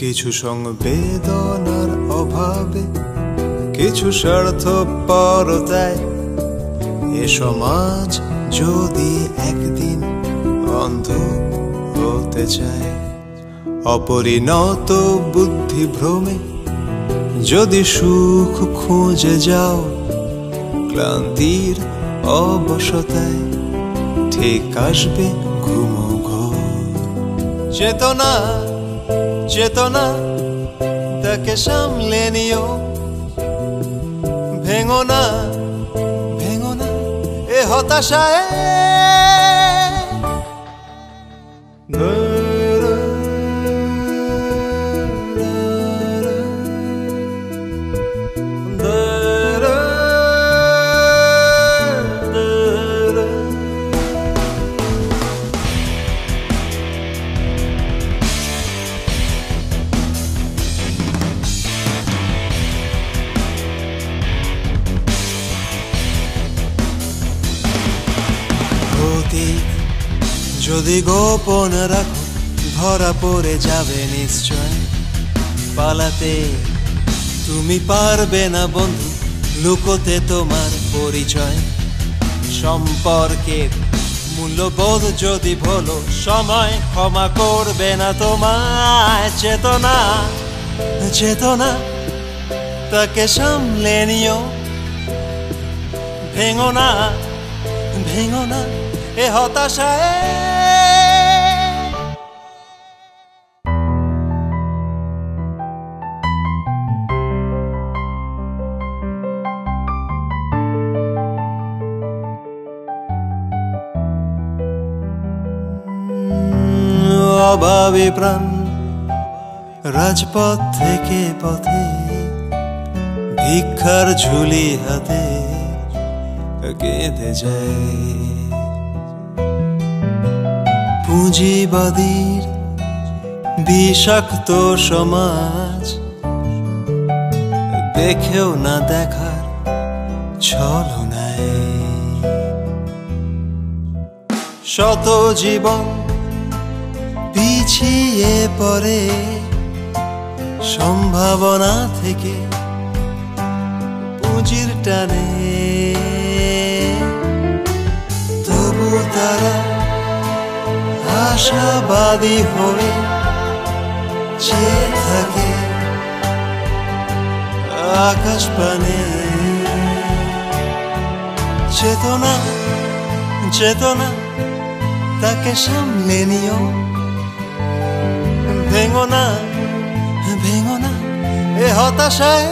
কিছু সংবেদনার অভাবে, কিছু স্বার্থপরতায় এ সমাজ যদি একদিন অন্ধ হতে চায়, অপরিণত বুদ্ধি ভ্রমে যদি সুখ খুঁজে যাও, ক্লান্তির অবশতায় ঠিক আসবে ঘুমো ঘোর। চেতনা চেতনা তাকে সামলে নিও, ভেঙো না এ হতাশায়। যদি গোপন রাখো ধরা পড়ে যাবে নিশ্চয়, পালাতে তুমি পারবে না বন্ধু, লুকোতে তোমার পরিচয়। সম্পর্কের মূল্যবোধ যদি ভুলো, সময় ক্ষমা করবে না তোমায়। চেতনা চেতনা তাকে সামলে নিও, ভেঙো না এ হতাশায়। অভাবী প্রাণ রাজপথ থেকে পথে, ভিক্ষার ঝুলি হাতে কেঁদে যায়। পুঁজিবাদীর বিষাক্ত সমাজ দেখেও না দেখার ছলনায়, শত জীবন পিছিয়ে পড়ে সম্ভাবনা থেকে পুঁজির টানে। তবু তারা আশাবাদী হয়ে চেয়ে থাকে আকাশ পানে। চেতনা তাকে সামলে নিও, ভেঙো না এ হতাশায়।